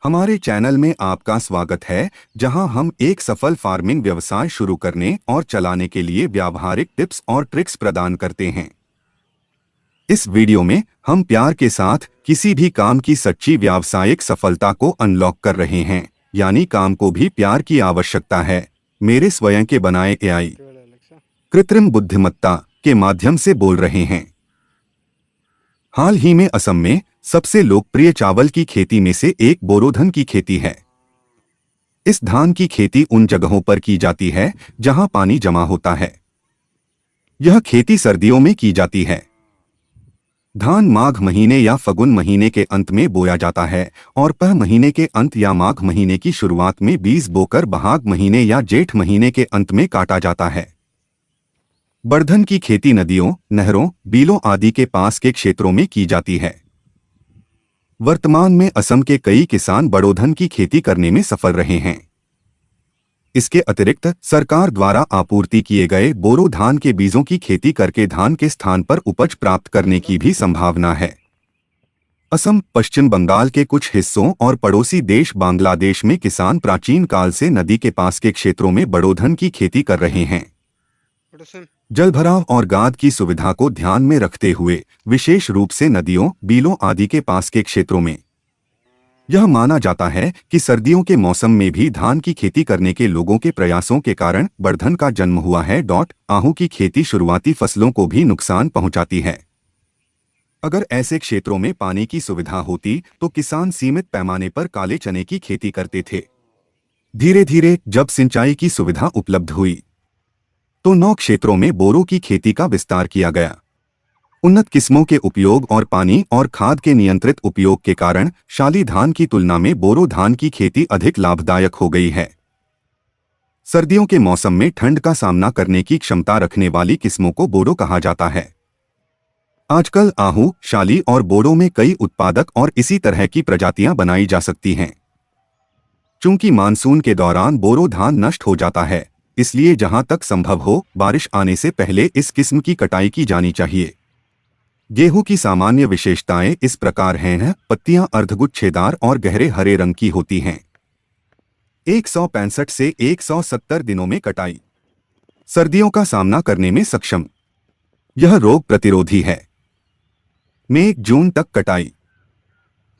हमारे चैनल में आपका स्वागत है, जहां हम एक सफल फार्मिंग व्यवसाय शुरू करने और चलाने के लिए व्यावहारिक टिप्स और ट्रिक्स प्रदान करते हैं। इस वीडियो में हम प्यार के साथ किसी भी काम की सच्ची व्यावसायिक सफलता को अनलॉक कर रहे हैं, यानी काम को भी प्यार की आवश्यकता है। मेरे स्वयं के बनाए एआई कृत्रिम बुद्धिमत्ता के माध्यम से बोल रहे हैं। हाल ही में असम में सबसे लोकप्रिय चावल की खेती में से एक बोरो धान की खेती है। इस धान की खेती उन जगहों पर की जाती है जहां पानी जमा होता है। यह खेती सर्दियों में की जाती है। धान माघ महीने या फगुन महीने के अंत में बोया जाता है और पह महीने के अंत या माघ महीने की शुरुआत में बीज बोकर बहाग महीने या जेठ महीने के अंत में काटा जाता है। बड़धन की खेती नदियों, नहरों, बीलों आदि के पास के क्षेत्रों में की जाती है। वर्तमान में असम के कई किसान बड़ोधन की खेती करने में सफल रहे हैं। इसके अतिरिक्त सरकार द्वारा आपूर्ति किए गए बोरो धान के बीजों की खेती करके धान के स्थान पर उपज प्राप्त करने की भी संभावना है। असम, पश्चिम बंगाल के कुछ हिस्सों और पड़ोसी देश बांग्लादेश में किसान प्राचीन काल से नदी के पास के क्षेत्रों में बड़ोधन की खेती कर रहे हैं। जलभराव और गाद की सुविधा को ध्यान में रखते हुए विशेष रूप से नदियों, बीलों आदि के पास के क्षेत्रों में यह माना जाता है कि सर्दियों के मौसम में भी धान की खेती करने के लोगों के प्रयासों के कारण बड़धन का जन्म हुआ है। आहू की खेती शुरुआती फसलों को भी नुकसान पहुंचाती है। अगर ऐसे क्षेत्रों में पानी की सुविधा होती तो किसान सीमित पैमाने पर काले चने की खेती करते थे। धीरे धीरे जब सिंचाई की सुविधा उपलब्ध हुई तो 9 क्षेत्रों में बोरो की खेती का विस्तार किया गया। उन्नत किस्मों के उपयोग और पानी और खाद के नियंत्रित उपयोग के कारण शाली धान की तुलना में बोरो धान की खेती अधिक लाभदायक हो गई है। सर्दियों के मौसम में ठंड का सामना करने की क्षमता रखने वाली किस्मों को बोरो कहा जाता है। आजकल आहू, शाली और बोरो में कई उत्पादक और इसी तरह की प्रजातियां बनाई जा सकती हैं। चूंकि मानसून के दौरान बोरो धान नष्ट हो जाता है, इसलिए जहां तक संभव हो बारिश आने से पहले इस किस्म की कटाई की जानी चाहिए। गेहूं की सामान्य विशेषताएं इस प्रकार हैं। पत्तियां अर्धगुच्छेदार और गहरे हरे रंग की होती हैं। 165 से 170 दिनों में कटाई। सर्दियों का सामना करने में सक्षम। यह रोग प्रतिरोधी है। मई जून तक कटाई।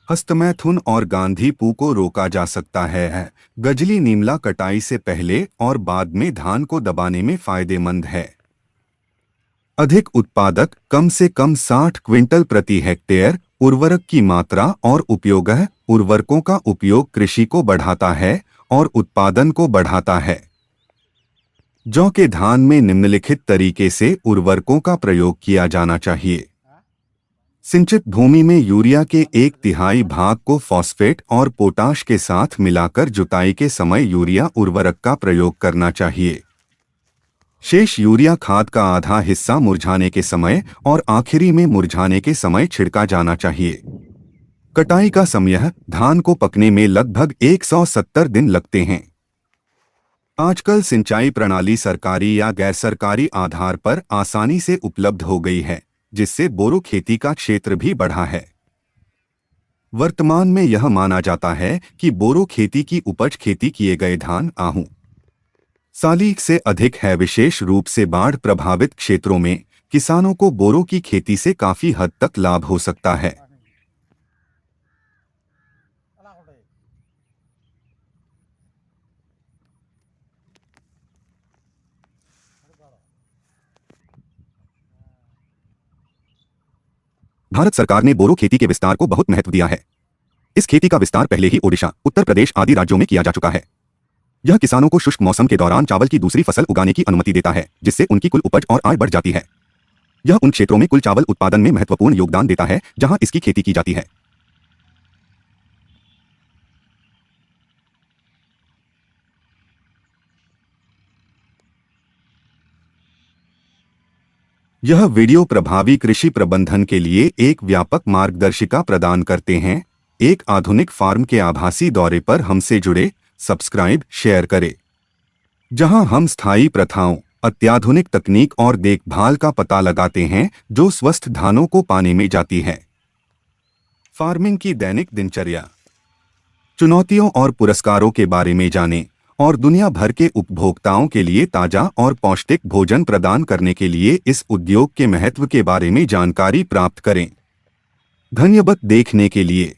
हस्तमैथुन और गांधी पू को रोका जा सकता है। गजली नीमला कटाई से पहले और बाद में धान को दबाने में फायदेमंद है। अधिक उत्पादक, कम से कम 60 क्विंटल प्रति हेक्टेयर। उर्वरक की मात्रा और उपयोग। उर्वरकों का उपयोग कृषि को बढ़ाता है और उत्पादन को बढ़ाता है। जौ के धान में निम्नलिखित तरीके से उर्वरकों का प्रयोग किया जाना चाहिए। सिंचित भूमि में यूरिया के 1/3 भाग को फॉस्फेट और पोटाश के साथ मिलाकर जुताई के समय यूरिया उर्वरक का प्रयोग करना चाहिए। शेष यूरिया खाद का आधा हिस्सा मुरझाने के समय और आखिरी में मुरझाने के समय छिड़का जाना चाहिए। कटाई का समय। धान को पकने में लगभग 170 दिन लगते हैं। आजकल सिंचाई प्रणाली सरकारी या गैर सरकारी आधार पर आसानी से उपलब्ध हो गई है, जिससे बोरो खेती का क्षेत्र भी बढ़ा है। वर्तमान में यह माना जाता है कि बोरो खेती की उपज खेती किए गए धान, आहू, साली से अधिक है। विशेष रूप से बाढ़ प्रभावित क्षेत्रों में किसानों को बोरो की खेती से काफी हद तक लाभ हो सकता है। भारत सरकार ने बोरो खेती के विस्तार को बहुत महत्व दिया है। इस खेती का विस्तार पहले ही ओडिशा, उत्तर प्रदेश आदि राज्यों में किया जा चुका है। यह किसानों को शुष्क मौसम के दौरान चावल की दूसरी फसल उगाने की अनुमति देता है, जिससे उनकी कुल उपज और आय बढ़ जाती है। यह उन क्षेत्रों में कुल चावल उत्पादन में महत्वपूर्ण योगदान देता है जहां इसकी खेती की जाती है। यह वीडियो प्रभावी कृषि प्रबंधन के लिए एक व्यापक मार्गदर्शिका प्रदान करते हैं। एक आधुनिक फार्म के आभासी दौरे पर हमसे जुड़े, सब्सक्राइब, शेयर करें, जहां हम स्थायी प्रथाओं, अत्याधुनिक तकनीक और देखभाल का पता लगाते हैं जो स्वस्थ धानों को पाने में जाती है। फार्मिंग की दैनिक दिनचर्या। चुनौतियों और पुरस्कारों के बारे में जानें और दुनिया भर के उपभोक्ताओं के लिए ताज़ा और पौष्टिक भोजन प्रदान करने के लिए इस उद्योग के महत्व के बारे में जानकारी प्राप्त करें। धन्यवाद देखने के लिए।